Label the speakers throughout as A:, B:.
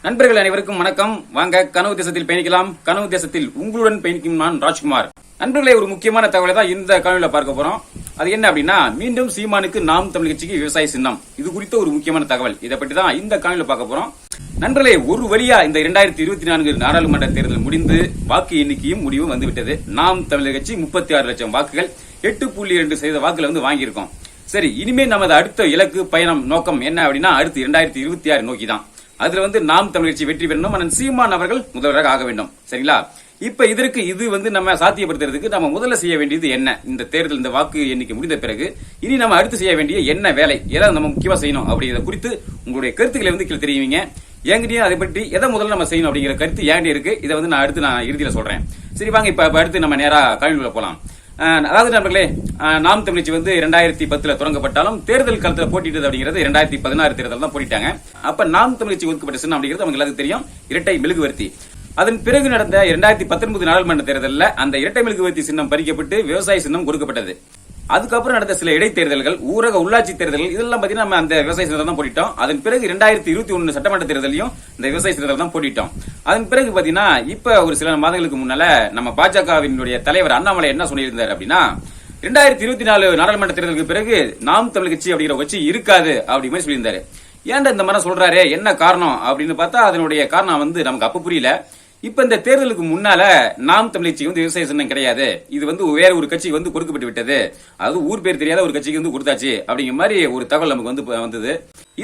A: நண்பர்கள் அனைவருக்கும் வணக்கம். வாங்க கனவு தேசத்தில் பயணிக்கலாம். கனவு தேசத்தில் உங்களுடன் பயணிக்கும் நான் ராஜ்குமார். நண்பர்களே, ஒரு முக்கியமான தகவலை தான் இந்த காணொலியில பார்க்க போறோம். அது என்ன அப்படின்னா, மீண்டும் சீமானுக்கு நாம் தமிழ் கட்சிக்கு விவசாய சின்னம். இது குறித்த ஒரு முக்கியமான தகவல். இதை பற்றி தான் இந்த காணொலியில பார்க்க போறோம். நண்பர்களே, ஒரு வழியா இந்த 2024 நாடாளுமன்ற தேர்தல் முடிந்து வாக்கு எண்ணிக்கையும் முடிவும் வந்துவிட்டது. நாம் தமிழர் கட்சி 36 லட்சம் வாக்குகள் 8.2% வாக்குல வாங்கியிருக்கோம். சரி, இனிமே நமது அடுத்த இலக்கு பயணம் நோக்கம் என்ன அப்படின்னா, அடுத்து 2026 நோக்கி தான். அதுல நாம் தமிழ் கட்சி வெற்றி பெறணும். அண்ணன் சீமான் அவர்கள் முதல்வராக ஆக வேண்டும். சரிங்களா? இப்ப இதற்கு நம்ம சாத்தியப்படுத்துறதுக்கு நம்ம முதல்ல செய்ய வேண்டியது என்ன? இந்த தேர்தல், இந்த வாக்கு எண்ணிக்கை முடிந்த பிறகு இனி நம்ம அடுத்து செய்ய வேண்டிய என்ன வேலை, ஏதாவது நம்ம முக்கியமா செய்யணும் அப்படிங்கறத குறித்து உங்களுடைய கருத்துக்களை கீழே தெரிவிங்க. என்கிட்டயும் அதை பற்றி எதை முதல்ல நம்ம செய்யணும் அப்படிங்கிற கருத்து ஏன் இருக்கு. இதை நான் இறுதியில சொல்றேன். சரி, வாங்க இப்ப அடுத்து நம்ம நேரா காணொலிக்குள்ள போலாம். அதாவது நண்பர்களே, நாம் தமிழ் கட்சி 2010 தொடங்கப்பட்டாலும் தேர்தல் காலத்தில் போட்டிட்டது அப்படிங்கிறது 2016 தேர்தல் தான் போட்டிட்டாங்க. அப்ப நாம் தமிழ் கட்சி ஒதுக்கப்பட்ட சின்னம் அப்படிங்கிறது அவங்க எல்லாத்துக்கும் தெரியும், இரட்டை மெழுகுவர்த்தி. அதன் பிறகு நடந்த 2019 நாடாளுமன்ற தேர்தலில் அந்த இரட்டை மெழுகுவர்த்தி சின்னம் பறிக்கப்பட்டு விவசாய சின்னம் கொடுக்கப்பட்டது. அதுக்கப்புறம் நடந்த சில இடைத்தேர்தல்கள், ஊரக உள்ளாட்சி தேர்தல்கள், இதெல்லாம் பாத்தீங்கன்னா நம்ம அந்த விவசாய சின்னத்தை தான் போட்டிட்டோம். அதன் பிறகு 2021 சட்டமன்ற தேர்தலையும் இந்த விவசாய சின்னத்தை தான் போட்டிட்டோம். அதன் பிறகு பாத்தீங்கன்னா இப்ப ஒரு சில மாதங்களுக்கு முன்னால நம்ம பாஜகவினுடைய தலைவர் அண்ணாமலை என்ன சொல்லியிருந்தார் அப்படின்னா, 2024 நாடாளுமன்ற தேர்தலுக்கு பிறகு நாம் தமிழ் கட்சி அப்படிங்கிற கட்சி இருக்காது அப்படி மாதிரி சொல்லியிருந்தாரு. ஏன்டா இந்த மாதிரி சொல்றாரு, என்ன காரணம் அப்படின்னு பார்த்தா அதனுடைய காரணம் நமக்கு அப்ப புரியல. இப்ப இந்த தேர்தலுக்கு முன்னால நாம் தமிழ் கட்சி விவசாய சின்னம் கிடையாது, இது வேற ஒரு கட்சி கொடுக்கப்பட்டு விட்டது, அது ஊர் பேர் தெரியாத ஒரு கட்சிக்கு கொடுத்தாச்சு அப்படிங்கிற மாதிரி ஒரு தகவல் நமக்கு வந்தது.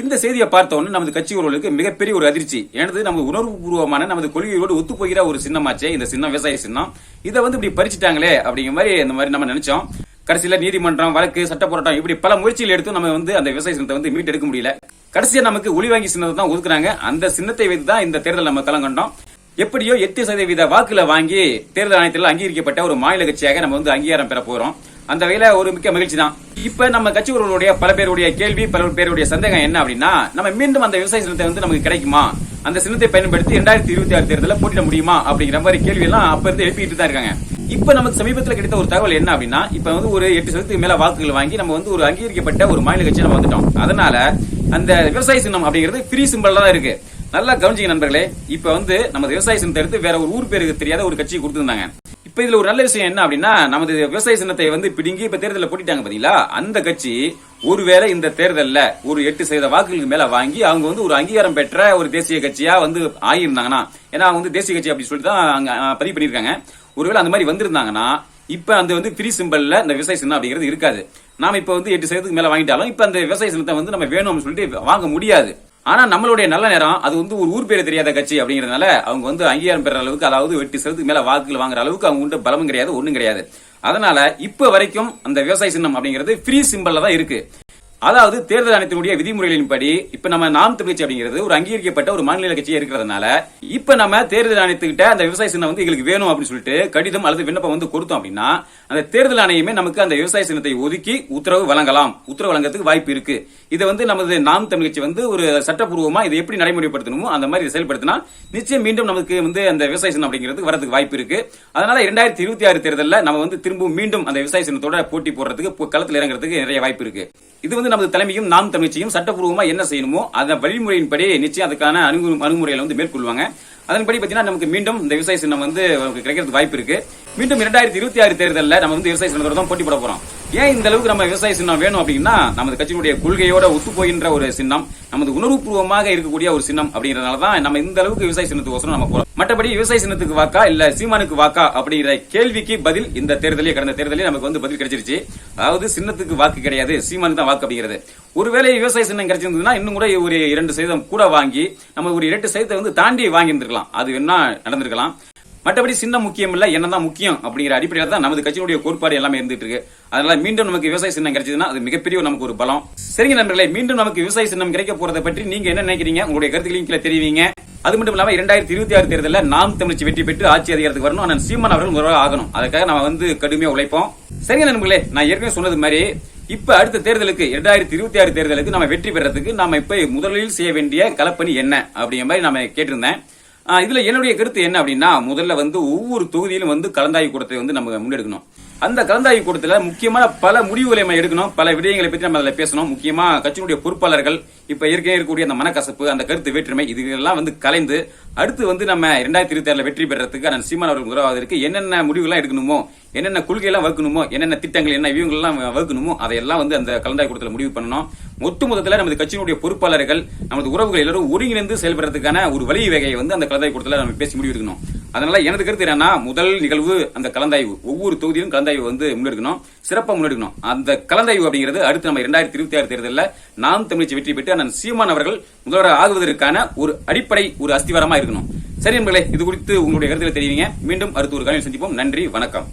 A: இந்த செய்தியை பார்த்த உடனே நமது கட்சி உறவுகளுக்கு மிகப்பெரிய ஒரு அதிர்ச்சி. எனது நமது உணர்வுபூர்வமான நமது கொள்கையோடு ஒத்து போகிற ஒரு சின்னமாச்சே இந்த சின்னம், விவசாய சின்னம். இதை இப்படி பறிச்சுட்டாங்களே அப்படிங்கிற மாதிரி இந்த மாதிரி நம்ம நினைச்சோம். கடைசியில நீதிமன்றம், வழக்கு, சட்ட போராட்டம், இப்படி பல முயற்சிகள் எடுத்து நம்ம அந்த விவசாய சின்னத்தை மீட்டெடுக்க முடியல. கடைசியா நமக்கு ஒளி வாங்கி சின்னத்தை தான் ஒதுக்குறாங்க. அந்த சின்னத்தை வைத்து தான் இந்த தேர்தல் நம்ம களம் கண்டோம். எப்படியோ 8% வாக்குல வாங்கி தேர்தல் ஆணையத்தில் அங்கீகரிக்கப்பட்ட ஒரு மாநில கட்சியாக நம்ம அங்கீகாரம் பெற போறோம். அந்த வகையில ஒரு மிக்க மகிழ்ச்சி தான். இப்ப நம்ம கட்சி உறவுகளுடைய பல பேருடைய கேள்வி, பல பேருடைய சந்தேகம் என்ன அப்படின்னா, நம்ம மீண்டும் அந்த விவசாய சின்னத்தை நமக்கு கிடைக்குமா, அந்த சின்னத்தை பயன்படுத்தி 2026 தேர்தலில் போட்டிட முடியுமா அப்படிங்கிற மாதிரி கேள்வி எல்லாம் அப்ப இருந்து எழுப்பிட்டு தான் இருக்காங்க. இப்ப நமக்கு சமீபத்தில் கிடைத்த ஒரு தகவல் என்ன அப்படின்னா, இப்ப ஒரு 8% மேல வாக்குகள் வாங்கி நம்ம ஒரு அங்கீகரிக்கப்பட்ட ஒரு மாநில கட்சி நம்ம வந்துட்டோம். அதனால அந்த விவசாய சின்னம் அப்படிங்கிறது ஃப்ரீ சிம்பிள் தான் இருக்கு. நல்லா கவனிச்சிங்க நண்பர்களே. இப்ப நம்ம விவசாய சின்னத்தை எடுத்து வேற ஒரு ஊர் பேருக்கு தெரியாத ஒரு கட்சி கொடுத்திருந்தாங்க. இப்ப இதுல ஒரு நல்ல விஷயம் என்ன அப்படின்னா, நமது விவசாய சின்னத்தை பிடுங்கி இப்ப தேர்தலில் போட்டிட்டாங்க பாத்தீங்களா. அந்த கட்சி ஒருவேளை இந்த தேர்தலில் ஒரு 8% வாக்குகளுக்கு மேல வாங்கி அவங்க ஒரு அங்கீகாரம் பெற்ற ஒரு தேசிய கட்சியா ஆகியிருந்தாங்கன்னா, ஏன்னா அவங்க தேசிய கட்சி அப்படி சொல்லிட்டு தான் பதிவு பண்ணிருக்காங்க. ஒருவேளை அந்த மாதிரி வந்திருந்தாங்கன்னா இப்ப அந்த ஃப்ரீ சிம்பிள்ல இந்த விவசாய சின்னம் அப்படிங்கிறது இருக்காது. நாம இப்ப 8% மேல வாங்கிட்டாலும் இப்ப அந்த விவசாய சின்னத்தை நம்ம வேணும்னு சொல்லிட்டு வாங்க முடியாது. ஆனா நம்மளுடைய நல்ல நேரம் அது ஒரு ஊர் பேரு தெரியாத கட்சி அப்படிங்கறதுனால அவங்க அங்கீகாரம் பெற அளவுக்கு, அதாவது 8% மேல வாக்குகள் வாங்குற அளவுக்கு அவங்க பலமும் கிடையாது, ஒண்ணும் கிடையாது. அதனால இப்ப வரைக்கும் அந்த விவசாய சின்னம் அப்படிங்கிறது ஃப்ரீ சிம்பிள்ல தான் இருக்கு. அதாவது தேர்தல் ஆணையத்தினுடைய விதிமுறைகளின்படி இப்ப நம்ம நாம் தமிழ் கட்சி அப்படிங்கிறது ஒரு அங்கீகரிக்கப்பட்ட ஒரு மாநில கட்சியா இருக்கிறதுனால இப்ப நம்ம தேர்தல் ஆணையத்துக்கிட்ட அந்த விவசாய சின்னம் எங்களுக்கு வேணும் அப்படின்னு சொல்லிட்டு கடிதம் அல்லது விண்ணப்பம் கொடுத்தோம் அப்படின்னா, அந்த தேர்தல் ஆணையமே நமக்கு அந்த விவசாய சின்னத்தை ஒதுக்கி உத்தரவு வழங்கலாம். உத்தரவு வழங்குறதுக்கு வாய்ப்பு இருக்கு. இது நமது நாம் தமிழ் கட்சி ஒரு சட்டப்பூர்வமா இதை எப்படி நடைமுறைப்படுத்தணுமோ அந்த மாதிரி செயல்படுத்தினா நிச்சயம் மீண்டும் நமக்கு அந்த விவசாய சின்னம் அப்படிங்கிறது வரதுக்கு வாய்ப்பு இருக்கு. அதனால 2026 தேர்தலில் நம்ம திரும்பவும் மீண்டும் அந்த விவசாய சின்னத்தோட போட்டி போடுறதுக்கு, களத்தில் இறங்குறதுக்கு நிறைய வாய்ப்பு இருக்கு. இது நமது தலைமையும் நாம் தமிழ்ச்சியும் சட்டப்பூர்வமா என்ன செய்யணுமோ அந்த வழிமுறையின்படி நிச்சயம் அதுக்கான அணுகுமுறைகளை மேற்கொள்வாங்க. அதன்படி பாத்தீங்கன்னா நமக்கு மீண்டும் இந்த விவசாய சின்னம் கிடைக்கிறதுக்கு வாய்ப்பு இருக்கு. மீண்டும் 2026 தேர்தலில் நம்ம விவசாய சின்னத்தோட தான் போட்டி போட போறோம். ஏன் இந்த அளவுக்கு நம்ம விவசாய சின்னம் வேணும் அப்படின்னா, நமது கட்சியினுடைய கொள்கையோட ஒத்து போகின்ற ஒரு சின்னம், நமது உணர்வுபூர்வமாக இருக்கக்கூடிய ஒரு சின்னம் அப்படிங்கறதுனால தான் நம்ம இந்த அளவுக்கு விவசாய சின்னத்துக்கு நம்ம போறோம். மற்றபடி விவசாய சின்னத்துக்கு வாக்கா இல்ல சீமானுக்கு வாக்கா அப்படிங்கிற கேள்விக்கு பதில் இந்த தேர்தலே, கடந்த தேர்தலே நமக்கு பதில் கிடைச்சிருச்சு. அதாவது சின்னத்துக்கு வாக்கு கிடையாது, சீமானுக்கு தான் வாக்கு அப்படிங்கிறது. ஒருவேளை விவசாய சின்னம் கிடைச்சிருந்ததுன்னா இன்னும் கூட ஒரு 2% கூட வாங்கி நம்ம ஒரு 2% தாண்டி வாங்கி இருந்திருக்கலாம். அது வேணா நடந்திருக்கலாம். மற்றபடி சின்னம் முக்கியம் இல்ல, என்னதான் முக்கியம் அப்படிங்கிற அடிப்படையில் தான் நமது கட்சியினுடைய கோட்பாடு எல்லாமே இருந்துட்டு இருக்கு. அதனால மீண்டும் நமக்கு விவசாய சின்னம் கிடைச்சதுன்னா அது மிகப்பெரிய நமக்கு ஒரு பலம். சரிங்க நண்பர்களே, மீண்டும் நமக்கு விவசாய சின்னம் கிடைக்க போறதை பற்றி நீங்க என்ன நினைக்கிறீங்க? உங்களுடைய கருத்துக்களையும் கீழே தெரிவிங்க. அது மட்டும் இல்லாம 2026 தேர்தலில் நாம் தமிழ்ச்சி வெற்றி பெற்று ஆட்சி அதிகாரத்துக்கு வரணும். ஆனால் சீமான் அவர்கள் முதல்வராக ஆகணும். அதுக்காக நம்ம கடுமையா உழைப்போம். சரிங்க நண்பர்களே, நான் ஏற்கனவே சொன்னது மாதிரி இப்ப அடுத்த தேர்தலுக்கு 2026 தேர்தலுக்கு நம்ம வெற்றி பெறதுக்கு நாம இப்ப முதலில் செய்ய வேண்டிய களப்பணி என்ன அப்படிங்கிற மாதிரி நாம கேட்டிருந்தேன். இதுல என்னுடைய கருத்து என்ன அப்படின்னா, முதல்ல ஒவ்வொரு தொகுதியிலும் கலந்தாய்வு கூட்டத்தை நம்ம முன்னெடுக்கணும். அந்த கலந்தாய்வு கூட்டத்துல முக்கியமான பல முடிவுகளை நம்ம எடுக்கணும், பல விடயங்களை பற்றி நம்ம அதில் பேசணும். முக்கியமா கட்சியினுடைய பொறுப்பாளர்கள் இப்ப இருக்கக்கூடிய அந்த மனக்கசப்பு, அந்த கருத்து வேற்றுமை இதுகளெல்லாம் கலைந்து அடுத்து நம்ம 2026 வெற்றி பெறறதுக்கு அண்ணன் சீமான் அவர்கள் உதவுவதற்கு என்னென்ன முடிவுகள் எடுக்கணுமோ, என்னென்ன கொள்கை எல்லாம் வகுக்கணுமோ, என்னென்ன திட்டங்கள் என்ன வியூகங்கள் எல்லாம் வகுக்கணுமோ அதையெல்லாம் அந்த கலந்தாய்வு கூட்டத்தில் முடிவு பண்ணணும். மொத்தத்தில் நமது கட்சியினுடைய பொறுப்பாளர்கள் நமது உறவுகள் எல்லாரும் ஒருங்கிணைந்து செயல்படுறதுக்கான ஒரு வழி வகையை அந்த கலந்தாய்வு கூட்டத்தில் நம்ம பேசி முடிவு எடுக்கணும். அதனால எனது கருத்து என்னன்னா, முதல் நிகழ்வு அந்த கலந்தாய்வு, ஒவ்வொரு தொகுதியிலும் கலந்தாய்வு முன்னெடுக்கணும், சிறப்பா முன்னெடுக்கணும். அந்த கலந்தாய்வு அப்படிங்கிறது அடுத்து நம்ம 2026 தேர்தலில் நாம் தமிழ் வெற்றி பெற்று அண்ணன் சீமான் அவர்கள் முதல்வர் ஆகுவதற்கான ஒரு அடிப்படை, ஒரு அஸ்திவாரமா இருக்கணும். சரி நண்பர்களே, இது குறித்து உங்களுடைய கருத்துக்களை தெரிவிங்க. மீண்டும் அடுத்த ஒரு காலையில் சந்திப்போம். நன்றி, வணக்கம்.